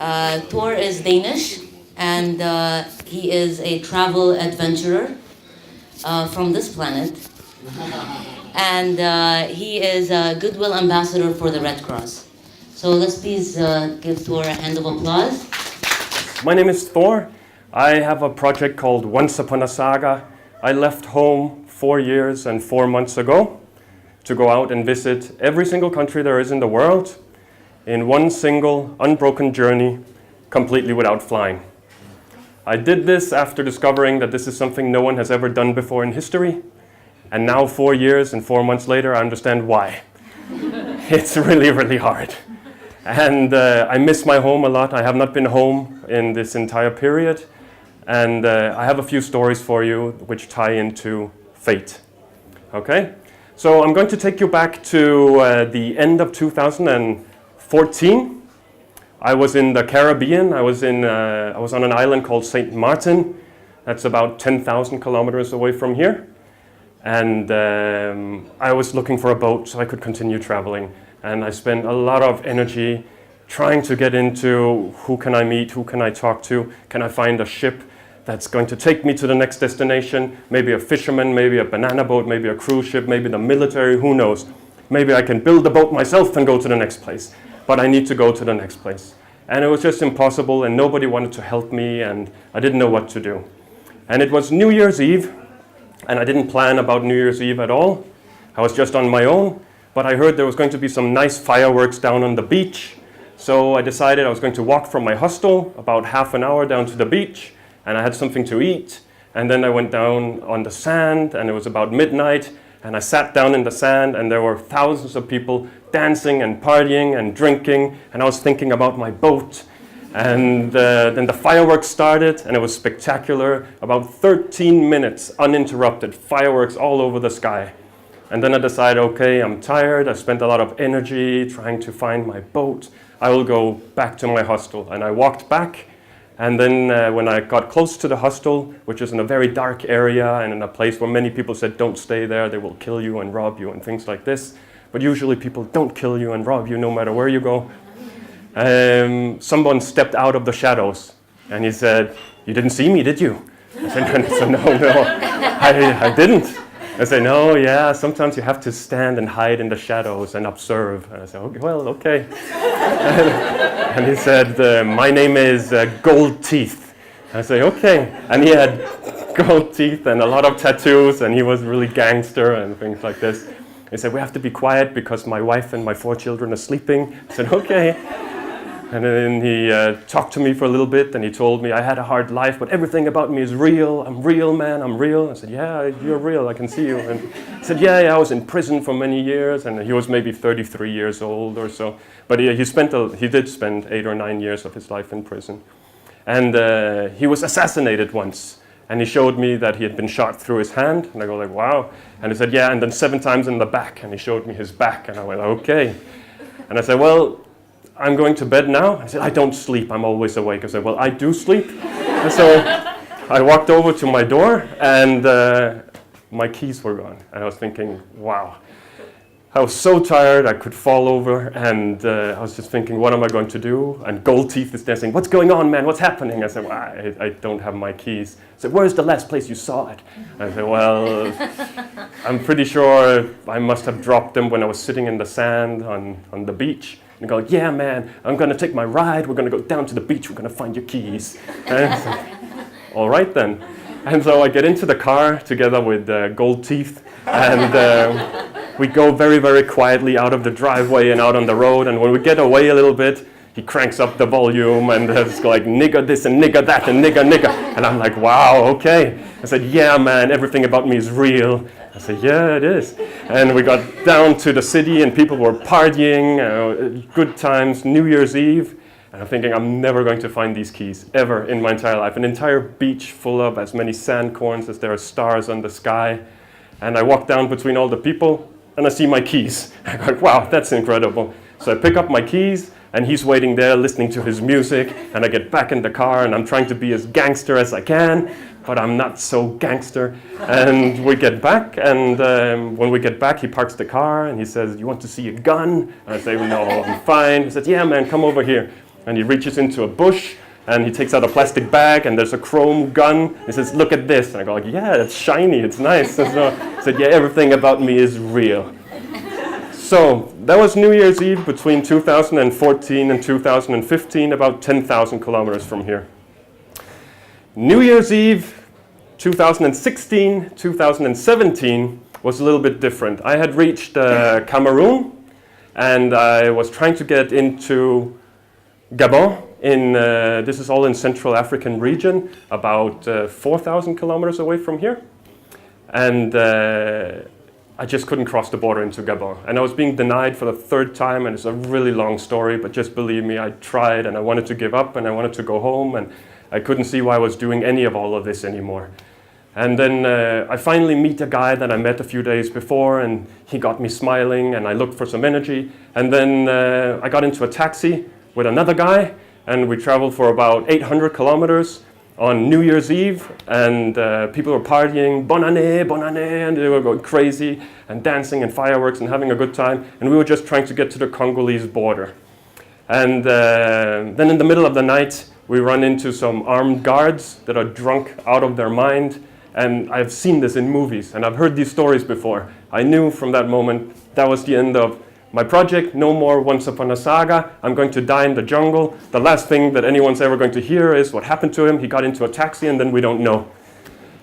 Thor is Danish, and he is a travel adventurer from this planet. And he is a goodwill ambassador for the Red Cross. So let's please give Thor a hand of applause. My name is Thor. I have a project called Once Upon a Saga. I left home 4 years and 4 months ago to go out and visit every single country there is in the world in one single unbroken journey, completely without flying. I did this after discovering that this is something no one has ever done before in history, and now 4 years and 4 months later I understand why. It's really, really hard. And I miss my home a lot. I have not been home in this entire period, and I have a few stories for you which tie into fate. Okay? So I'm going to take you back to the end of 2014. I was in the Caribbean. I was on an island called St. Martin. That's about 10,000 kilometers away from here. And I was looking for a boat so I could continue traveling. And I spent a lot of energy trying to get into who can I meet, who can I talk to, can I find a ship that's going to take me to the next destination, maybe a fisherman, maybe a banana boat, maybe a cruise ship, maybe the military, who knows. Maybe I can build the boat myself and go to the next place. But I need to go to the next place. And it was just impossible, and nobody wanted to help me, and I didn't know what to do. And it was New Year's Eve, and I didn't plan about New Year's Eve at all. I was just on my own, but I heard there was going to be some nice fireworks down on the beach. So I decided I was going to walk from my hostel about half an hour down to the beach, and I had something to eat. And then I went down on the sand, and it was about midnight, and I sat down in the sand, and there were thousands of people dancing and partying and drinking, and I was thinking about my boat. And then the fireworks started, and it was spectacular. About 13 minutes uninterrupted, fireworks all over the sky. And then I decided, okay, I'm tired. I spent a lot of energy trying to find my boat. I will go back to my hostel. And I walked back. And then when I got close to the hostel, which is in a very dark area and in a place where many people said, don't stay there, they will kill you and rob you and things like this. But usually people don't kill you and rob you no matter where you go. Someone stepped out of the shadows and he said, you didn't see me, did you? I said, no, I didn't. I said, no, yeah, sometimes you have to stand and hide in the shadows and observe. And I said, okay, well, okay. And he said, my name is Gold Teeth. I said, okay. And he had gold teeth and a lot of tattoos, and he was really gangster and things like this. He said, we have to be quiet because my wife and my 4 children are sleeping. I said, okay. And then he talked to me for a little bit, and he told me I had a hard life, but everything about me is real. I'm real, man, I'm real. I said, yeah, you're real, I can see you. And he said, yeah, I was in prison for many years, and he was maybe 33 years old or so. But he did spend 8 or 9 years of his life in prison. And he was assassinated once. And he showed me that he had been shot through his hand, and I go like, wow. And he said, yeah, and then 7 times in the back, and he showed me his back, and I went, okay. And I said, well, I'm going to bed now. I said, I don't sleep, I'm always awake. I said, well, I do sleep. And so I walked over to my door, and my keys were gone. And I was thinking, wow. I was so tired, I could fall over, and I was just thinking, what am I going to do? And Gold Teeth is dancing, what's going on, man, what's happening? I said, well, I don't have my keys. I said, where's the last place you saw it? I said, well, I'm pretty sure I must have dropped them when I was sitting in the sand on the beach. And go, yeah, man, I'm going to take my ride, we're going to go down to the beach, we're going to find your keys. And I said, all right then. And so I get into the car together with Gold Teeth, and we go very, very quietly out of the driveway and out on the road, and when we get away a little bit, he cranks up the volume, and it's like, nigga this and nigga that and nigga. And I'm like, wow, okay. I said, yeah, man, everything about me is real. I said, yeah, it is. And we got down to the city, and people were partying, good times, New Year's Eve. And I'm thinking, I'm never going to find these keys, ever in my entire life. An entire beach full of as many sand corns as there are stars on the sky. And I walk down between all the people, and I see my keys. I go, wow, that's incredible. So I pick up my keys, and he's waiting there listening to his music, and I get back in the car, and I'm trying to be as gangster as I can, but I'm not so gangster. And we get back, and when we get back, he parks the car, and he says, you want to see a gun? And I say, no, I'm fine. He says, yeah, man, come over here. And he reaches into a bush, and he takes out a plastic bag, and there's a chrome gun. He says, look at this. And I go, like, yeah, it's shiny, it's nice. And so I said, yeah, everything about me is real. So that was New Year's Eve between 2014 and 2015, about 10,000 kilometers from here. New Year's Eve 2016, 2017 was a little bit different. I had reached Cameroon, and I was trying to get into Gabon. This is all in Central African region, about 4,000 kilometers away from here. And I just couldn't cross the border into Gabon. And I was being denied for the third time, and it's a really long story, but just believe me, I tried, and I wanted to give up, and I wanted to go home, and I couldn't see why I was doing any of all of this anymore. And then I finally meet a guy that I met a few days before, and he got me smiling, and I looked for some energy. And then I got into a taxi with another guy, and we traveled for about 800 kilometers on New Year's Eve, and people were partying, bon année, and they were going crazy and dancing and fireworks and having a good time, and we were just trying to get to the Congolese border. And then in the middle of the night, we run into some armed guards that are drunk out of their mind, and I've seen this in movies, and I've heard these stories before. I knew from that moment that was the end of my project. No more Once Upon a Saga. I'm going to die in the jungle. The last thing that anyone's ever going to hear is what happened to him. He got into a taxi, and then we don't know.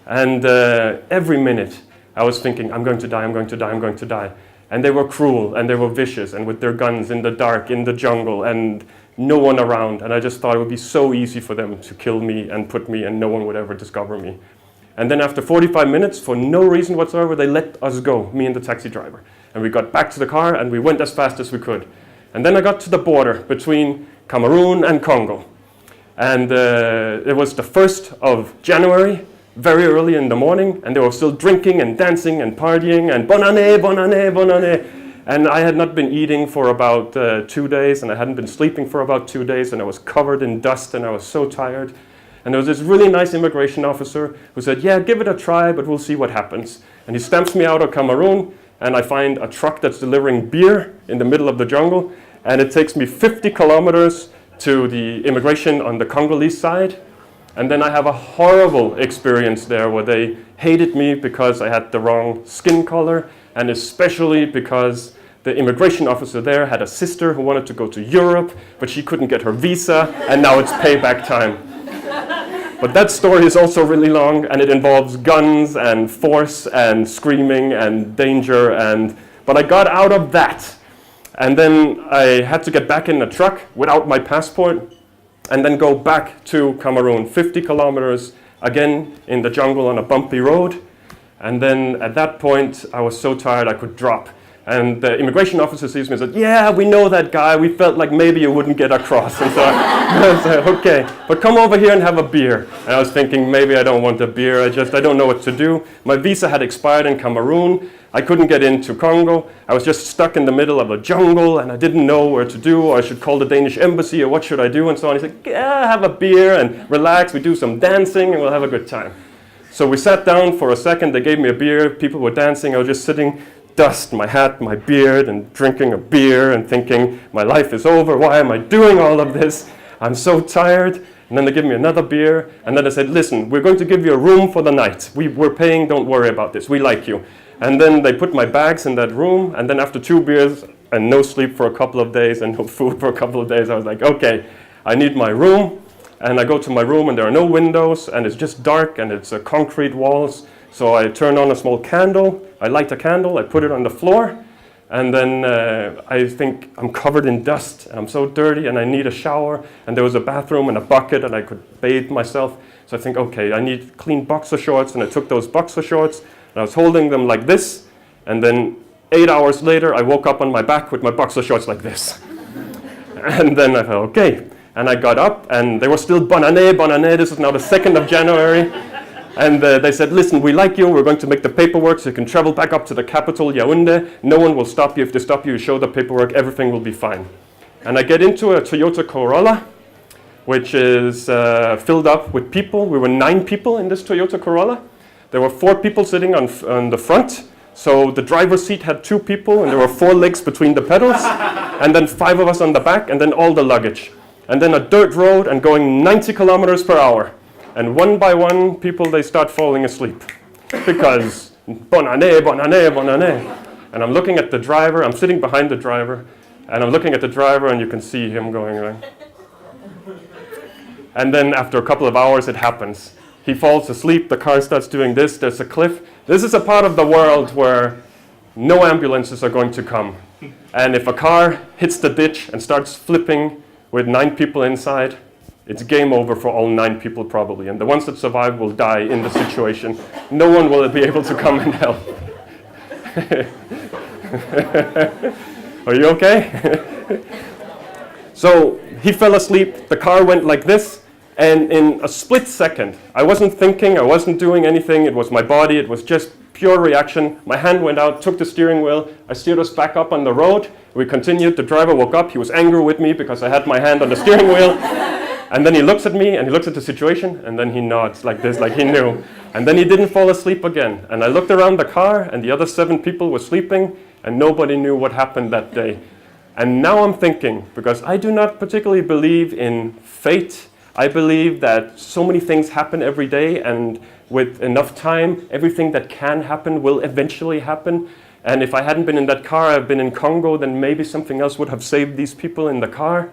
And every minute I was thinking, I'm going to die, I'm going to die, I'm going to die. And they were cruel, and they were vicious, and with their guns in the dark, in the jungle, and no one around. And I just thought it would be so easy for them to kill me and put me, and no one would ever discover me. And then after 45 minutes, for no reason whatsoever, they let us go, me and the taxi driver. And we got back to the car, and we went as fast as we could. And then I got to the border between Cameroon and Congo. And it was the 1st of January, very early in the morning, and they were still drinking and dancing and partying and bon année, bon année, bon année. And I had not been eating for about 2 days, and I hadn't been sleeping for about 2 days, and I was covered in dust, and I was so tired. And there was this really nice immigration officer who said, yeah, give it a try, but we'll see what happens. And he stamps me out of Cameroon, and I find a truck that's delivering beer in the middle of the jungle, and it takes me 50 kilometers to the immigration on the Congolese side. And then I have a horrible experience there where they hated me because I had the wrong skin color, and especially because the immigration officer there had a sister who wanted to go to Europe, but she couldn't get her visa, and now it's payback time. But that story is also really long, and it involves guns and force and screaming and danger, but I got out of that. And then I had to get back in the truck without my passport, and then go back to Cameroon, 50 kilometers, again in the jungle on a bumpy road. And then at that point, I was so tired I could drop. And the immigration officer sees me and said, yeah, we know that guy. We felt like maybe you wouldn't get across. And so I said, okay, but come over here and have a beer. And I was thinking, maybe I don't want a beer. I don't know what to do. My visa had expired in Cameroon. I couldn't get into Congo. I was just stuck in the middle of a jungle, and I didn't know where to do, or I should call the Danish embassy, or what should I do, and so on. He said, yeah, have a beer and relax. We do some dancing, and we'll have a good time. So we sat down for a second. They gave me a beer. People were dancing. I was just sitting, dust, my hat, my beard, and drinking a beer and thinking, my life is over. Why am I doing all of this? I'm so tired. And then they give me another beer. And then they said, listen, we're going to give you a room for the night. We're paying. Don't worry about this. We like you. And then they put my bags in that room. And then after 2 beers and no sleep for a couple of days and no food for a couple of days, I was like, okay, I need my room. And I go to my room, and there are no windows, and it's just dark, and it's concrete walls. So I turn on a small candle. I light a candle. I put it on the floor. And then I think I'm covered in dust, and I'm so dirty, and I need a shower. And there was a bathroom and a bucket, and I could bathe myself. So I think, okay, I need clean boxer shorts. And I took those boxer shorts, and I was holding them like this. And then 8 hours later, I woke up on my back with my boxer shorts like this. And then I thought, okay. And I got up, and they were still bon année, bon année. This is now the 2nd of January. And they said, listen, we like you. We're going to make the paperwork so you can travel back up to the capital, Yaoundé. No one will stop you. If they stop you, you show the paperwork. Everything will be fine. And I get into a Toyota Corolla, which is filled up with people. We were 9 people in this Toyota Corolla. There were 4 people sitting on the front. So the driver's seat had 2 people, and there were 4 legs between the pedals. And then 5 of us on the back, and then all the luggage. and then a dirt road and going 90 kilometers per hour. And one by one, people, they start falling asleep because bonne année, bonne année, bonne année. And I'm looking at the driver, I'm sitting behind the driver, and I'm looking at the driver and you can see him going like. And then after a couple of hours, it happens. He falls asleep, the car starts doing this, there's a cliff. This is a part of the world where no ambulances are going to come. And if a car hits the ditch and starts flipping with 9 people inside, it's game over for all 9 people probably. And the ones that survive will die in the situation. No one will be able to come and help. Are you okay? So he fell asleep, the car went like this, and in a split second, I wasn't thinking, I wasn't doing anything, it was my body, it was just pure reaction. My hand went out, took the steering wheel, I steered us back up on the road, we continued, the driver woke up, he was angry with me because I had my hand on the steering wheel. And then he looks at me and he looks at the situation and then he nods like this, like he knew. And then he didn't fall asleep again. And I looked around the car and the other 7 people were sleeping and nobody knew what happened that day. And now I'm thinking, because I do not particularly believe in fate, I believe that so many things happen every day and with enough time, everything that can happen will eventually happen. And if I hadn't been in that car, I've been in Congo, then maybe something else would have saved these people in the car.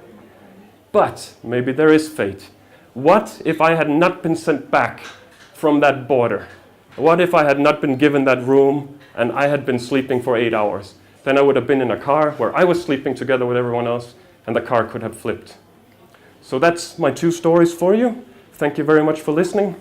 But maybe there is fate. What if I had not been sent back from that border? What if I had not been given that room and I had been sleeping for 8 hours? Then I would have been in a car where I was sleeping together with everyone else and the car could have flipped. So that's my 2 stories for you. Thank you very much for listening.